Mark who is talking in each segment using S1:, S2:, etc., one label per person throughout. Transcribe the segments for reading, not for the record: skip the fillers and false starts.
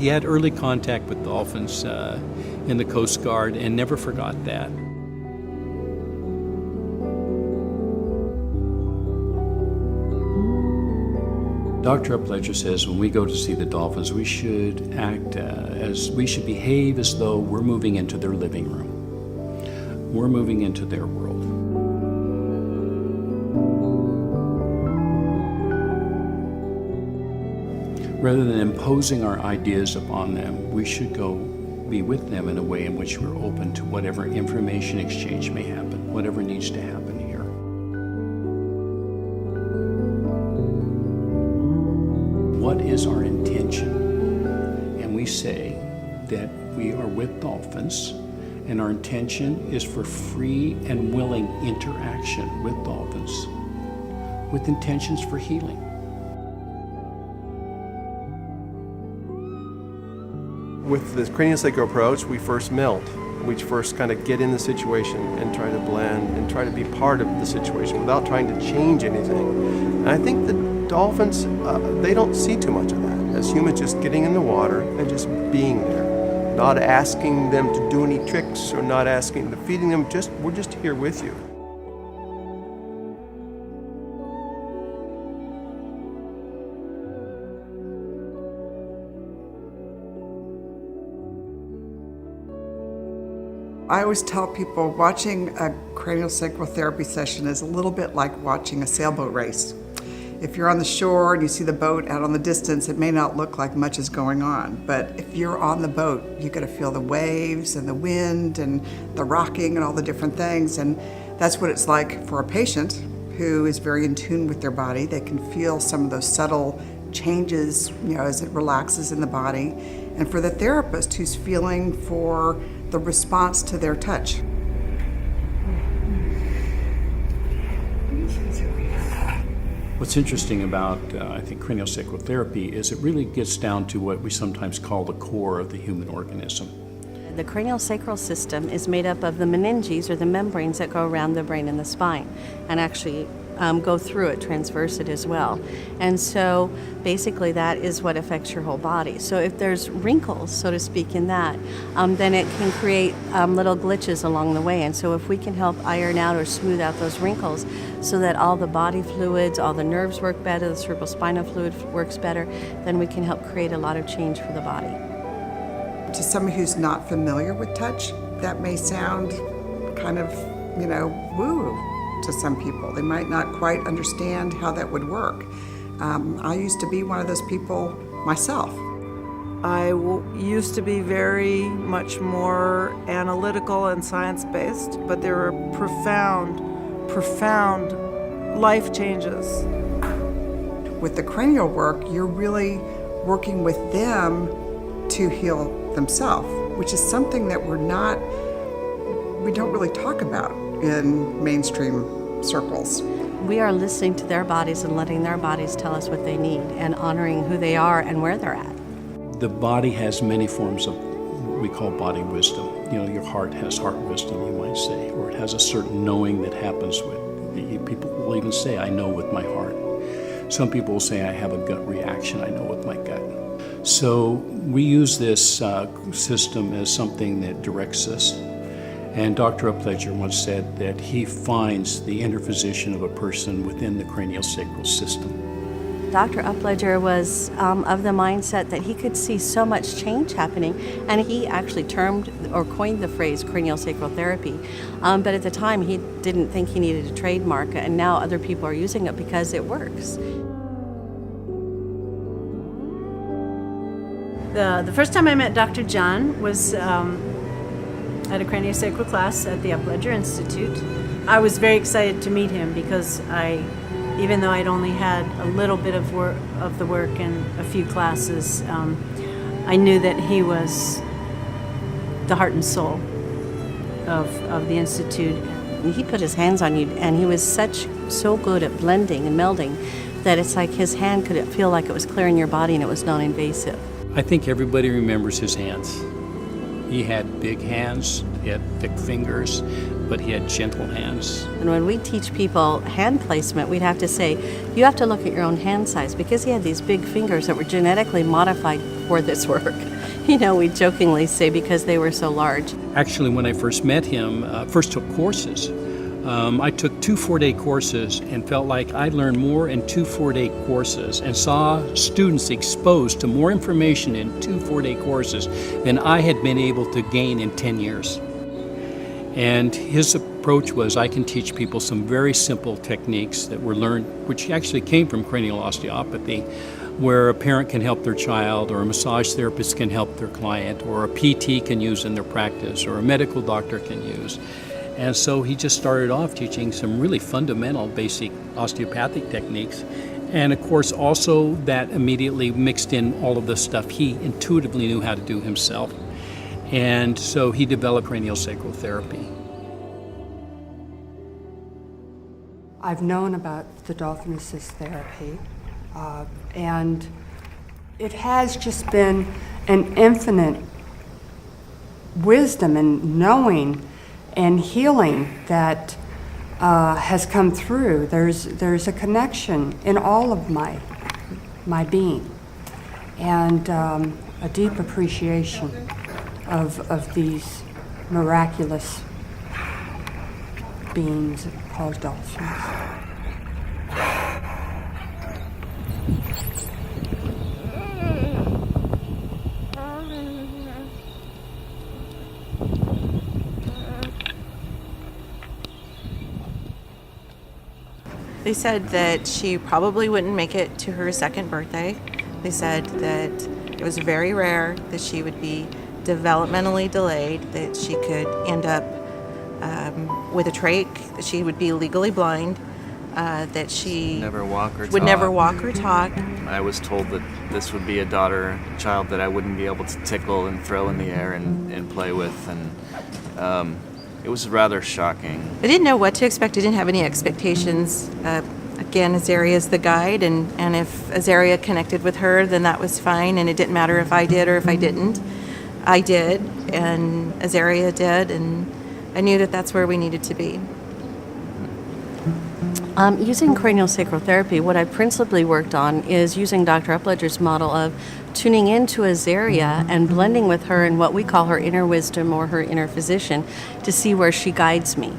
S1: he had early contact with dolphins in the Coast Guard and never forgot that. Dr. Upledger says when we go to see the dolphins, we should we should behave as though we're moving into their living room. We're moving into their world. Rather than imposing our ideas upon them, we should go be with them in a way in which we're open to whatever information exchange may happen, whatever needs to happen here. What is our intention? And we say that we are with dolphins, and our intention is for free and willing interaction with dolphins, with intentions for healing.
S2: With the craniosacral approach, we first melt. We first kind of get in the situation and try to blend and try to be part of the situation without trying to change anything. And I think the dolphins, they don't see too much of that. As humans, just getting in the water and just being there. Not asking them to do any tricks or not asking to feeding them, we're just here with you.
S3: I always tell people watching a craniosacral therapy session is a little bit like watching a sailboat race. If you're on the shore and you see the boat out on the distance, it may not look like much is going on. But if you're on the boat, you get to feel the waves and the wind and the rocking and all the different things. And that's what it's like for a patient who is very in tune with their body. They can feel some of those subtle changes, as it relaxes in the body. And for the therapist who's feeling for the response to their touch.
S1: What's interesting about, I think, craniosacral therapy is it really gets down to what we sometimes call the core of the human organism.
S4: The craniosacral system is made up of the meninges, or the membranes that go around the brain and the spine, and actually go through it, transverse it as well. And so basically that is what affects your whole body. So if there's wrinkles, so to speak, in that, then it can create little glitches along the way. And so if we can help iron out or smooth out those wrinkles so that all the body fluids, all the nerves work better, the cerebrospinal fluid works better, then we can help create a lot of change for the body.
S3: To someone who's not familiar with touch, that may sound kind of, woo to some people. They might not quite understand how that would work. I used to be one of those people myself.
S5: I used to be very much more analytical and science-based, but there were profound life changes.
S3: With the cranial work, you're really working with them to heal themselves, which is something that we don't really talk about in mainstream circles.
S4: We are listening to their bodies and letting their bodies tell us what they need and honoring who they are and where they're at.
S1: The body has many forms of what we call body wisdom. Your heart has heart wisdom, you might say, or it has a certain knowing that happens with. People will even say, I know with my heart. Some people will say, I have a gut reaction, I know with my gut. So we use this system as something that directs us. And Dr. Upledger once said that he finds the inner physician of a person within the craniosacral system.
S4: Dr. Upledger was of the mindset that he could see so much change happening, and he actually termed or coined the phrase craniosacral therapy. But at the time, he didn't think he needed a trademark, and now other people are using it because it works.
S6: The first time I met Dr. John was at a craniosacral class at the Upledger Institute. I was very excited to meet him because even though I'd only had a little bit of the work and a few classes, I knew that he was the heart and soul of the Institute.
S4: He put his hands on you, and he was so good at blending and melding that it's like his hand could feel like it was clearing your body and it was non-invasive.
S1: I think everybody remembers his hands. He had big hands, he had thick fingers, but he had gentle hands.
S4: And when we teach people hand placement, we'd have to say, you have to look at your own hand size, because he had these big fingers that were genetically modified for this work. You know, we jokingly say because they were so large.
S1: Actually, when I first met him, first took courses. I took 2 4-day courses and felt like I learned more in 2 4-day courses and saw students exposed to more information in 2 4-day courses than I had been able to gain in 10 years. And his approach was, I can teach people some very simple techniques that were learned, which actually came from cranial osteopathy, where a parent can help their child, or a massage therapist can help their client, or a PT can use in their practice, or a medical doctor can use. And so he just started off teaching some really fundamental basic osteopathic techniques. And of course, also that immediately mixed in all of the stuff he intuitively knew how to do himself. And so he developed craniosacral therapy.
S7: I've known about the dolphin assist therapy, and it has just been an infinite wisdom and knowing and healing that has come through. There's a connection in all of my being, and a deep appreciation of these miraculous beings called dolphins.
S8: They said that she probably wouldn't make it to her second birthday. They said that it was very rare that she would be developmentally delayed, that she could end up with a trach, that she would be legally blind, that she
S9: never walk or
S8: would
S9: talk.
S8: Never walk or talk.
S9: I was told that this would be a child that I wouldn't be able to tickle and throw in the air and play with, and it was rather shocking.
S8: I didn't know what to expect. I didn't have any expectations. Again, Azaria's the guide, and if Azaria connected with her, then that was fine, and it didn't matter if I did or if I didn't. I did, and Azaria did, and I knew that that's where we needed to be.
S4: Using craniosacral therapy, what I principally worked on is using Dr. Upledger's model of tuning into Azaria and blending with her in what we call her inner wisdom or her inner physician to see where she guides me.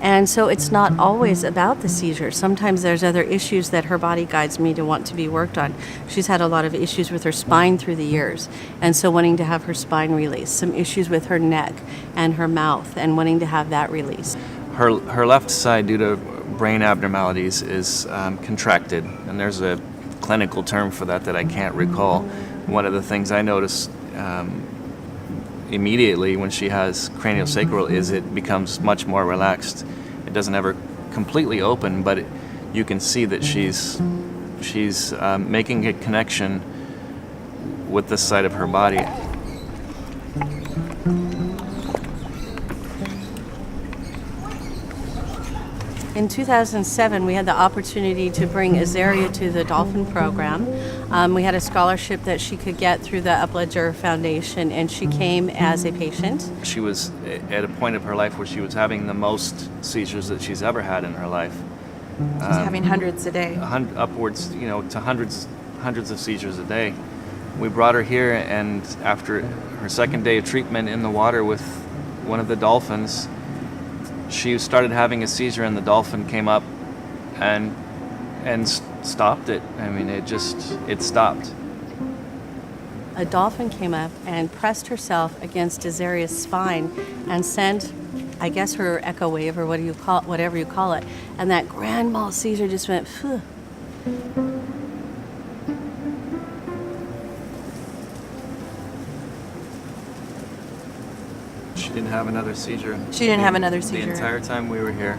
S4: And so it's not always about the seizure. Sometimes there's other issues that her body guides me to want to be worked on. She's had a lot of issues with her spine through the years, and so wanting to have her spine released. Some issues with her neck and her mouth, and wanting to have that released.
S9: Her left side, due to brain abnormalities, is contracted, and there's a clinical term for that I can't recall. One of the things I notice immediately when she has craniosacral is it becomes much more relaxed. It doesn't ever completely open, but you can see that she's making a connection with this side of her body.
S4: In 2007, we had the opportunity to bring Azaria to the Dolphin program. We had a scholarship that she could get through the Upledger Foundation, and she came as a patient.
S9: She was at a point of her life where she was having the most seizures that she's ever had in her life.
S8: She's having hundreds a day.
S9: Upwards, to hundreds of seizures a day. We brought her here, and after her second day of treatment in the water with one of the dolphins, she started having a seizure, and the dolphin came up and stopped it. I mean, it stopped.
S4: A dolphin came up and pressed herself against Azaria's spine and sent, I guess, her echo wave, or whatever you call it, and that grand mal seizure just went, phew.
S9: She didn't have another seizure.
S8: She didn't have another seizure.
S9: The entire time we were here.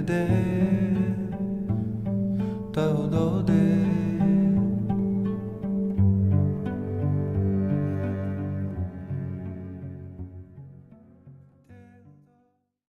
S10: day.